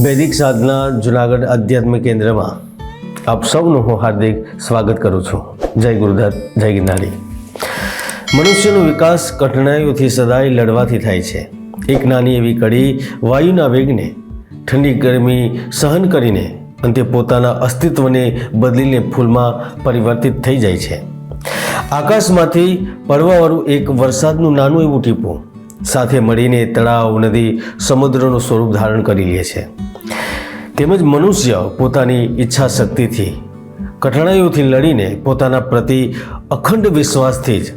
વૈદિક સાધના જુનાગઢ આધ્યાત્મિક કેન્દ્રમાં આપ સૌનું હું હાર્દિક સ્વાગત કરું છું. જય ગુરુદત્ત, જય ગિરનારી. મનુષ્યનો વિકાસ કઠણાઈઓથી સદાય લડવાથી થાય છે. એક નાની એવી કડી વાયુના વેગને, ઠંડી ગરમી સહન કરીને અંતે પોતાના અસ્તિત્વને બદલીને ફૂલમાં પરિવર્તિત થઈ જાય છે. આકાશમાંથી પડવાવાળું એક વરસાદનું નાનું એવું ટીપું સાથે મળીને તળાવ, નદી, સમુદ્રનું સ્વરૂપ ધારણ કરી લે છે. તેમજ મનુષ્ય પોતાની ઈચ્છા શક્તિથી કઠણાઈઓથી લડીને પોતાના પ્રતિ અખંડ વિશ્વાસથી જ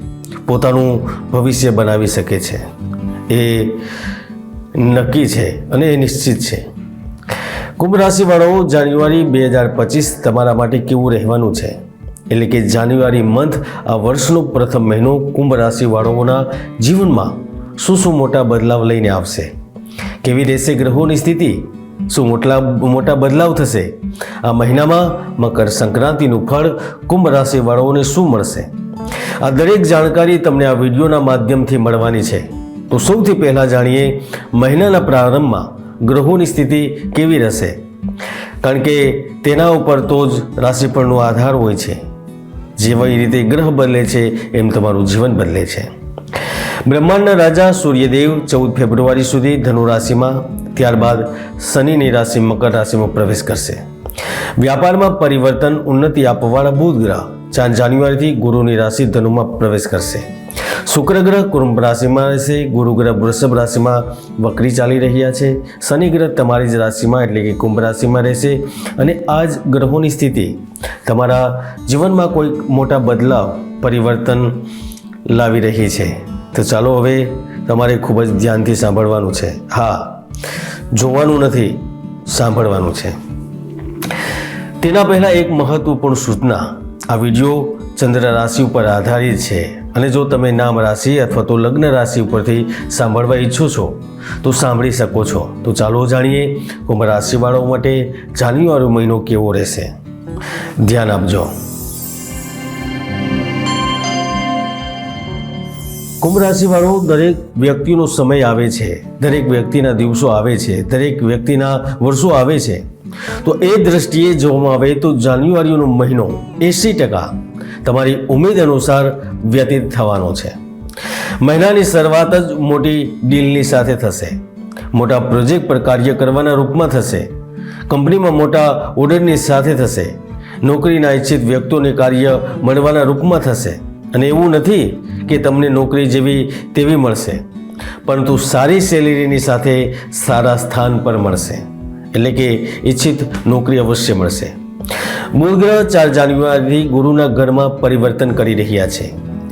પોતાનું ભવિષ્ય બનાવી શકે છે. એ નક્કી છે અને એ નિશ્ચિત છે. કુંભ રાશિવાળાઓ, જાન્યુઆરી 2025 તમારા માટે કેવું રહેવાનું છે? એટલે કે જાન્યુઆરી મંથ, આ વર્ષનો પ્રથમ મહિનો કુંભ રાશિવાળાઓના જીવનમાં શું મોટા બદલાવ લઈને આવશે? કેવી રહેશે ગ્રહોની સ્થિતિ? શું મોટા બદલાવ થશે? આ મહિનામાં મકર સંક્રાંતિનું ફળ કુંભ રાશિવાળાઓને શું મળશે? આ દરેક જાણકારી તમને આ વિડીયોના માધ્યમથી મળવાની છે. તો સૌથી પહેલાં જાણીએ મહિનાના પ્રારંભમાં ગ્રહોની સ્થિતિ કેવી રહેશે, કારણ કે તેના ઉપર તો જ રાશિફળનો આધાર હોય છે. જેવી રીતે ગ્રહ બદલે છે એમ તમારું જીવન બદલે છે. બ્રહ્માંડના રાજા સૂર્યદેવ 14 ફેબ્રુઆરી સુધી ધનુ રાશિમાં, ત્યારબાદ શનિની રાશિ મકર રાશિમાં પ્રવેશ કરશે. વ્યાપારમાં પરિવર્તન, ઉન્નતિ આપવાવાળા બુધ ગ્રહ 4 જાન્યુઆરીથી ગુરુની રાશિ ધનુમાં પ્રવેશ કરશે. શુક્ર ગ્રહ કુંભ રાશિમાં રહેશે. ગુરુ ગ્રહ વૃષભ રાશિમાં વક્રી ચાલી રહ્યા છે. શનિ ગ્રહ તમારી જ રાશિમાં એટલે કે કુંભ રાશિમાં રહેશે. અને આ જ ગ્રહોની સ્થિતિ તમારા જીવનમાં કોઈ મોટા બદલાવ, પરિવર્તન લાવી રહી છે. તો ચાલો હવે તમારે ખૂબ જ ધ્યાનથી સાંભળવાનું છે. હા, જોવાનું નથી, સાંભળવાનું છે. તેના પહેલાં એક મહત્વપૂર્ણ સૂચના. આ વિડીયો ચંદ્ર રાશિ ઉપર આધારિત છે અને જો તમે નામ રાશિ અથવા તો લગ્ન રાશિ ઉપરથી સાંભળવા ઈચ્છો છો તો સાંભળી શકો છો. તો ચાલો જાણીએ કુંભ રાશિવાળાઓ માટે જાન્યુઆરી મહિનો કેવો રહેશે. ધ્યાન આપજો. કુંભ રાશિવાળો, દરેક વ્યક્તિનો સમય આવે છે, દરેક વ્યક્તિના દિવસો આવે છે, દરેક વ્યક્તિના વર્ષો આવે છે. તો એ દ્રષ્ટિએ જોવામાં આવે તો જાન્યુઆરીનો મહિનો 80% તમારી ઉમેદ અનુસાર વ્યતીત થવાનો છે. મહિનાની શરૂઆત જ મોટી ડીલની સાથે થશે. મોટા પ્રોજેક્ટ પર કાર્ય કરવાના રૂપમાં થશે. કંપનીમાં મોટા ઓર્ડરની સાથે થશે. નોકરીના ઈચ્છિત વ્યક્તિઓને કાર્ય મળવાના રૂપમાં થશે. અને એવું નથી કે તમને નોકરી જેવી તેવી મળશે, પરંતુ સારી સેલેરીની સાથે સારા સ્થાન પર મળશે. એટલે કે ઈચ્છિત નોકરી અવશ્ય મળશે. બુધ ગ્રહ 4 જાન્યુઆરીથી ગુરુના ઘરમાં પરિવર્તન કરી રહ્યા છે.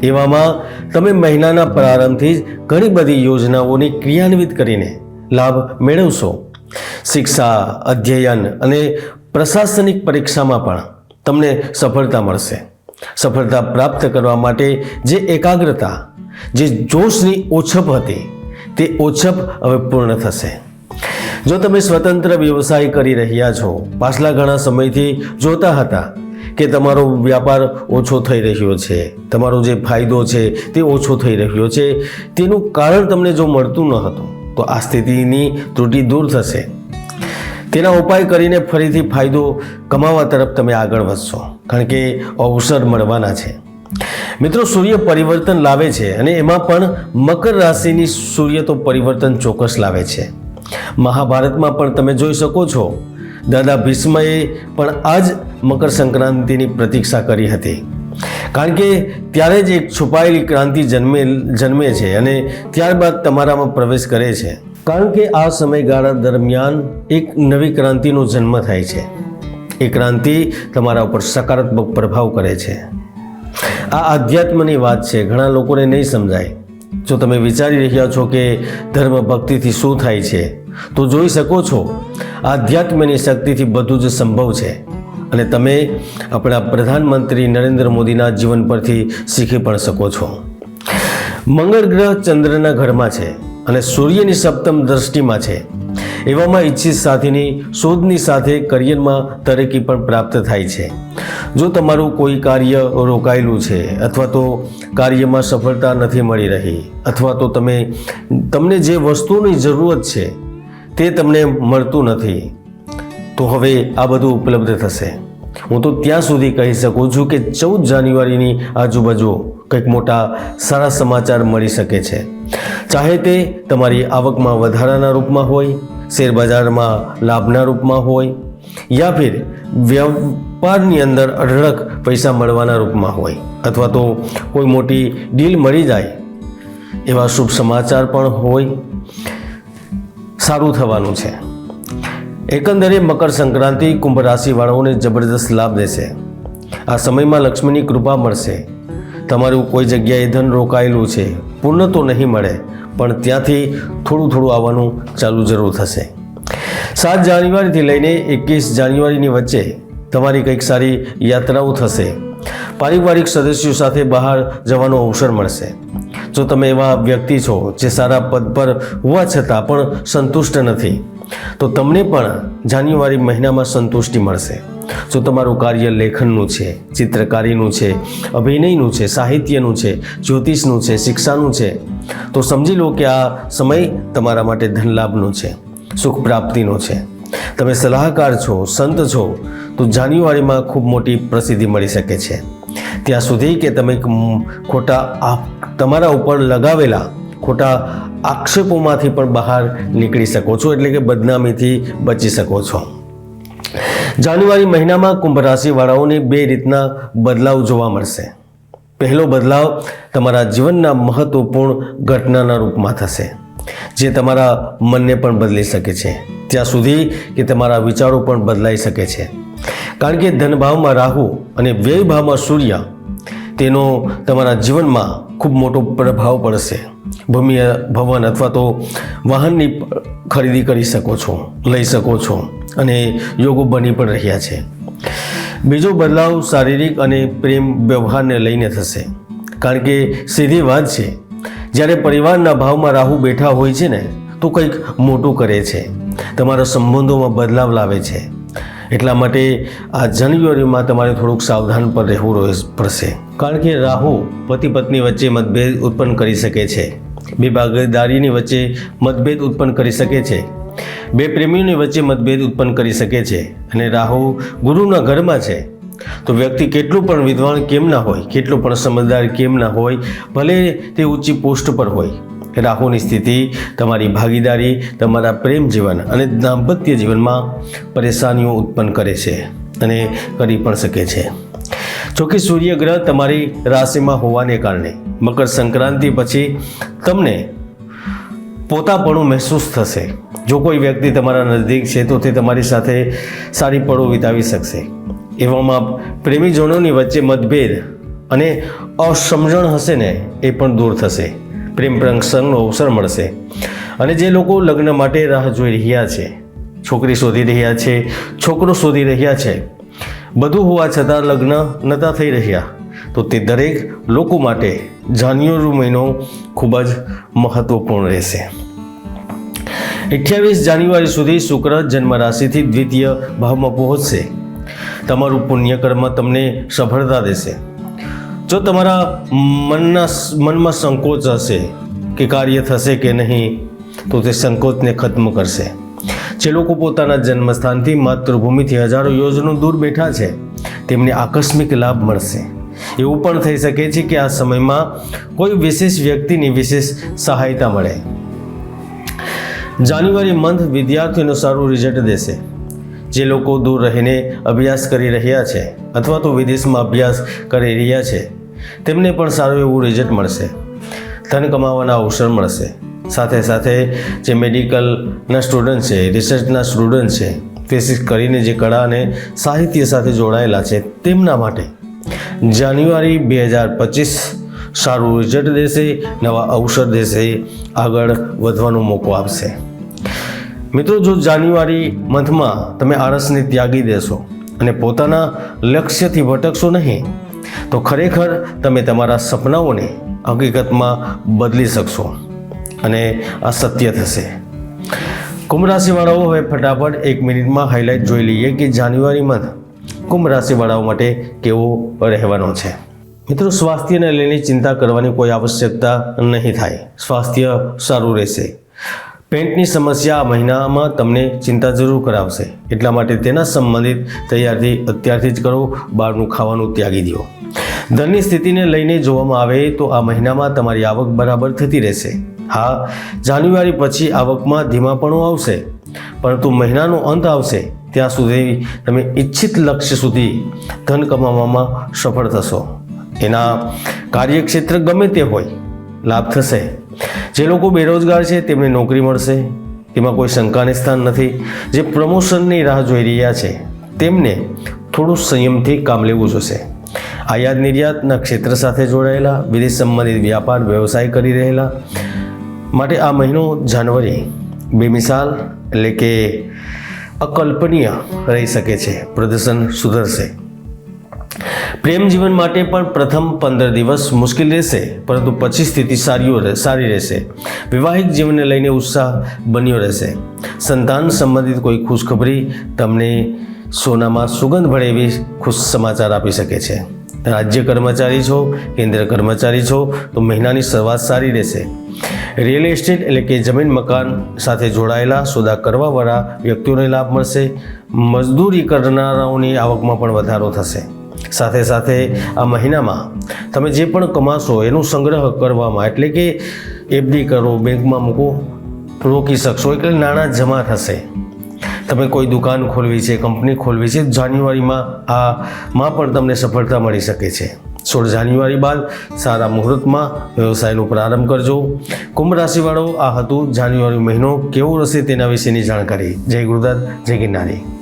એવામાં તમે મહિનાના પ્રારંભથી જ ઘણી બધી યોજનાઓને ક્રિયાન્વિત કરીને લાભ મેળવશો. શિક્ષા, અધ્યયન અને પ્રશાસનિક પરીક્ષામાં પણ તમને સફળતા મળશે. સફળતા પ્રાપ્ત કરવા માટે જે એકાગ્રતા, જે જોશની ઓછપ હતી, તે ઓછપ હવે પૂર્ણ થશે. જો તમે સ્વતંત્ર વ્યવસાય કરી રહ્યા છો, પાછલા ઘણા સમયથી જોતા હતા કે તમારો વ્યાપાર ઓછો થઈ રહ્યો છે, તમારો જે ફાયદો છે તે ઓછો થઈ રહ્યો છે, તેનું કારણ તમને જો મળતું ન હતું, તો આ સ્થિતિની ત્રુટિ દૂર થશે. તેના ઉપાય કરીને ફરીથી ફાયદો કમાવા તરફ તમે આગળ વધશો, કારણ કે અવસર મળવાના છે. મિત્રો, સૂર્ય પરિવર્તન લાવે છે અને એમાં પણ મકર રાશિની સૂર્ય તો પરિવર્તન ચોક્કસ લાવે છે. મહાભારતમાં પણ તમે જોઈ શકો છો, દાદા ભીષ્મએ પણ આ જ મકર સંક્રાંતિની પ્રતીક્ષા કરી હતી, કારણ કે ત્યારે જ એક છુપાયેલી ક્રાંતિ જન્મે છે અને ત્યારબાદ તમારામાં પ્રવેશ કરે છે. કારણ કે આ સમયગાળા દરમિયાન એક નવી ક્રાંતિનો જન્મ થાય છે. એ ક્રાંતિ તમારા ઉપર સકારાત્મક પ્રભાવ કરે છે. આ આધ્યાત્મની વાત છે, ઘણા લોકોને નહીં સમજાય. જો તમે વિચારી રહ્યા છો કે ધર્મ ભક્તિથી શું થાય છે, તો જોઈ શકો છો આધ્યાત્મની શક્તિથી બધું જ સંભવ છે. અને તમે આપણા પ્રધાનમંત્રી નરેન્દ્ર મોદીના જીવન પરથી શીખી પણ શકો છો. મંગળ ગ્રહ ચંદ્રના ઘરમાં છે અને સૂર્યની સપ્તમ દ્રષ્ટિમાં છે. એવામાં ઈચ્છિત સાથીની શોધની સાથે કરિયરમાં તરક્કી પણ પ્રાપ્ત થાય છે. જો તમારું કોઈ કાર્ય રોકાયેલું છે અથવા તો કાર્યમાં સફળતા નથી મળી રહી, અથવા તો તમને જે વસ્તુની જરૂરત છે તે તમને મળતું નથી, તો હવે આ બધું ઉપલબ્ધ થશે. હું તો ત્યાં સુધી કહી શકું છું કે 14 જાન્યુઆરીની આજુબાજુ કંઈક મોટા સારા સમાચાર મળી શકે છે. ચાહે તે તમારી આવકમાં વધારાના રૂપમાં હોય, શેર બજારમાં લાભના રૂપમાં હોય, યા ફિર વ્યાપારની અંદર અઢળક પૈસા મળવાના રૂપમાં હોય, અથવા તો કોઈ મોટી ડીલ મળી જાય એવા શુભ સમાચાર પણ હોય. સારું થવાનું છે. એકંદરે મકર સંક્રાંતિ કુંભ રાશિવાળાઓને જબરદસ્ત લાભ દેશે. આ સમયમાં લક્ષ્મીની કૃપા મળશે. તમારું કોઈ જગ્યાએ ધન રોકાયેલું છે, પૂર્ણ તો નહીં મળે, પણ ત્યાંથી થોડું થોડું આવવાનું ચાલુ જરૂર થશે. 7 જાન્યુઆરીથી લઈને 21 જાન્યુઆરીની વચ્ચે તમારી કંઈક સારી યાત્રાઓ થશે. પારિવારિક સદસ્યો સાથે બહાર જવાનો અવસર મળશે. જો તમે એવા વ્યક્તિ છો જે સારા પદ પર હોવા છતાં પણ સંતુષ્ટ નથી, તો તમને પણ જાન્યુઆરી મહિનામાં સંતુષ્ટિ મળશે. જો તમારું કાર્ય લેખનનું છે, ચિત્રકારીનું છે, અભિનયનું છે, સાહિત્યનું છે, જ્યોતિષનું છે, શિક્ષાનું છે, તો સમજી લો કે આ સમય તમારા માટે ધનલાભનો છે, સુખ પ્રાપ્તિનો છે. તમે સલાહકાર છો, સંત છો, તો જાન્યુઆરીમાં ખૂબ મોટી પ્રસિદ્ધિ મળી શકે છે. ત્યાં સુધી કે તમે તમારા ઉપર લગાવેલા ખોટા આક્ષેપોમાંથી પણ બહાર નીકળી શકો છો, એટલે કે બદનામીથી બચી શકો છો. જાન્યુઆરી મહિનામાં કુંભ રાશિવાળાઓને 2 રીતના બદલાવ જોવા મળશે. પહેલો બદલાવ તમારા જીવનના મહત્વપૂર્ણ ઘટનાના રૂપમાં થશે, જે તમારા મનને પણ બદલી શકે છે, ત્યાં સુધી કે તમારા વિચારો પણ બદલાઈ શકે છે. કારણ કે ધનભાવમાં રાહુ અને વ્યય ભાવમાં સૂર્ય, તેનો તમારા જીવનમાં ખૂબ મોટો પ્રભાવ પડશે. ભૂમિ ભવન અથવા તો વાહનની ખરીદી કરી શકો છો, લઈ શકો છો, અને યોગો બની પણ રહ્યા છે. બીજો બદલાવ શારીરિક અને પ્રેમ વ્યવહારને લઈને થશે. કારણ કે સીધી વાત છે, જ્યારે પરિવારના ભાવમાં રાહુ બેઠા હોય છે ને, તો કંઈક મોટું કરે છે, તમારા સંબંધોમાં બદલાવ લાવે છે. એટલા માટે આ જાન્યુઆરીમાં તમારે થોડુંક સાવધાન પર રહેવું પડશે. કારણ કે રાહુ પતિ પત્ની વચ્ચે મતભેદ ઉત્પન્ન કરી શકે છે, 2 ભાગીદારીની વચ્ચે મતભેદ ઉત્પન્ન કરી શકે છે, 2 પ્રેમીઓની વચ્ચે મતભેદ ઉત્પન્ન કરી શકે છે. અને રાહુ ગુરુના ઘરમાં છે, તો વ્યક્તિ કેટલું પણ વિદ્વાન કેમ ના હોય, કેટલું પણ સમજદાર કેમ ના હોય, ભલે તે ઊંચી પોસ્ટ પર હોય, રાહુની સ્થિતિ તમારી ભાગીદારી, તમારા પ્રેમ જીવન અને દાંપત્ય જીવનમાં પરેશાનીઓ ઉત્પન્ન કરે છે અને કરી પણ શકે છે. જોકે સૂર્યગ્રહ તમારી રાશિમાં હોવાને કારણે મકર સંક્રાંતિ પછી તમને પોતાપણું મહેસૂસ થશે. જો કોઈ વ્યક્તિ તમારા નજદીક છે, તો તે તમારી સાથે સારી પળો વિતાવી શકશે. એવામાં પ્રેમીજનોની વચ્ચે મતભેદ અને અસમજણ હશે ને, એ પણ દૂર થશે. પ્રેમ પ્રસંગનો અવસર મળશે. અને જે લોકો લગ્ન માટે રાહ જોઈ રહ્યા છે, છોકરી શોધી રહ્યા છે, છોકરો શોધી રહ્યા છે, બધું હોવા છતાં લગ્ન નહોતા થઈ રહ્યા, તો તે દરેક લોકો માટે જાન્યુઆરી મહિનો ખૂબ જ મહત્વપૂર્ણ રહેશે. 28 જાન્યુઆરી સુધી શુક્ર જન્મ રાશિથી દ્વિતીય ભાવમાં પહોંચશે. તમારું પુણ્યકર્મ તમને સફળતા દેશે. જો તમારા મનમાં સંકોચ હશે કે કાર્ય થશે કે નહીં, તો તે સંકોચને ખત્મ કરશે. જે લોકો પોતાના જન્મસ્થાનથી માતૃભૂમિથી હજારો યોજનો દૂર બેઠા છે, તેમને આકસ્મિક લાભ મળશે. એવું પણ થઈ શકે છે કે આ સમયમાં કોઈ વિશેષ વ્યક્તિની વિશેષ સહાયતા મળે. જાન્યુઆરી મંથ વિદ્યાર્થીઓને સારું રિઝલ્ટ દેશે. જે લોકો દૂર રહીને અભ્યાસ કરી રહ્યા છે અથવા તો વિદેશમાં અભ્યાસ કરી રહ્યા છે, તેમને પણ સારું એવું રિઝલ્ટ મળશે. ધન કમાવાના અવસર મળશે. સાથે સાથે જે મેડિકલના સ્ટુડન્ટ છે, રિસર્ચના સ્ટુડન્ટ છે, વિશેષ કરીને જે કળા અને સાહિત્ય સાથે જોડાયેલા છે, તેમના માટે જાન્યુઆરી 2025 સારું રિઝલ્ટ દેશે, નવા અવસર દેશે, આગળ વધવાનો મોકો આપશે. મિત્રો, જો જાન્યુઆરી મંથમાં તમે આળસને ત્યાગી દેશો અને પોતાના લક્ષ્યથી ભટકશો નહીં, તો ખરેખર તમે તમારા સપનાઓને હકીકતમાં બદલી શકશો અને આ સત્ય થશે. કુંભ રાશિવાળાઓ હવે ફટાફટ 1 મિનિટમાં હાઇલાઇટ જોઈ લઈએ કે જાન્યુઆરી મંથ કુંભ રાશિવાળાઓ માટે કેવો રહેવાનો છે. મિત્રો, સ્વાસ્થ્યને લઈને ચિંતા કરવાની કોઈ આવશ્યકતા નહીં થાય. સ્વાસ્થ્ય સારું રહેશે. પેન્ટની સમસ્યા આ મહિનામાં તમને ચિંતા જરૂર કરાવશે, એટલા માટે તેના સંબંધિત તૈયારી અત્યારથી જ કરો. બહારનું ખાવાનું ત્યાગી દો. ધનની સ્થિતિને લઈને જોવામાં આવે તો આ મહિનામાં તમારી આવક બરાબર થતી રહેશે. હા, જાન્યુઆરી પછી આવકમાં ધીમાપણું આવશે, પરંતુ મહિનાનો અંત આવશે ત્યાં સુધી તમે ઈચ્છિત લક્ષ્ય સુધી ધન કમાવામાં સફળ થશો. એના કાર્યક્ષેત્ર ગમે તે હોય, લાભ થશે. જે લોકો બેરોજગાર છે તેમને નોકરી મળશે, તેમાં કોઈ શંકાને સ્થાન નથી. જે પ્રમોશનની રાહ જોઈ રહ્યા છે તેમને થોડું સંયમથી કામ લેવું જોશે. આયાત નિર્યાતના ક્ષેત્ર સાથે જોડાયેલા, વિદેશ સંબંધિત વ્યાપાર વ્યવસાય કરી રહેલા માટે આ મહિનો જાન્યુઆરી બેમિસાલ એટલે કે અકલ્પનીય રહી શકે છે. પ્રદર્શન સુધરશે. પ્રેમ જીવન માટે પણ પ્રથમ 15 દિવસ મુશ્કેલ રહેશે, પરંતુ પછી સ્થિતિ સારી રહેશે. વૈવાહિક જીવનને લઈને ઉત્સાહ બન્યો રહેશે. સંતાન સંબંધિત કોઈ ખુશખબરી તમને સોનામાં સુગંધ ભળે એવી ખુશ સમાચાર આપી શકે છે. રાજ્ય કર્મચારી છો, કેન્દ્ર કર્મચારી છો તો મહિનાની શરૂઆત સારી રહેશે. રિયલ એસ્ટેટ એટલે કે જમીન મકાન સાથે જોડાયેલા સોદા કરવાવાળા વ્યક્તિઓને લાભ મળશે. મજદૂરી કરનારાઓની આવકમાં પણ વધારો થશે. સાથે સાથે આ મહિનામાં તમે જે પણ કમાશો એનો સંગ્રહ કરવામાં, એટલે કે એફડી કરો, બેંકમાં મૂકો, રોકી શકશો, એટલે નાણાં જમા થશે. તમે કોઈ દુકાન ખોલવી છે, કંપની ખોલવી છે, જાન્યુઆરીમાં આમાં પણ તમને સફળતા મળી શકે છે. 16 જાન્યુઆરી બાદ સારા મુહૂર્તમાં વ્યવસાયનો પ્રારંભ કરજો. કુંભ રાશિવાળો, આ હતું જાન્યુઆરી મહિનો કેવો રહેશે તેના વિશેની જાણકારી. જય ગુરુદત્ત, જય ગિરનારી.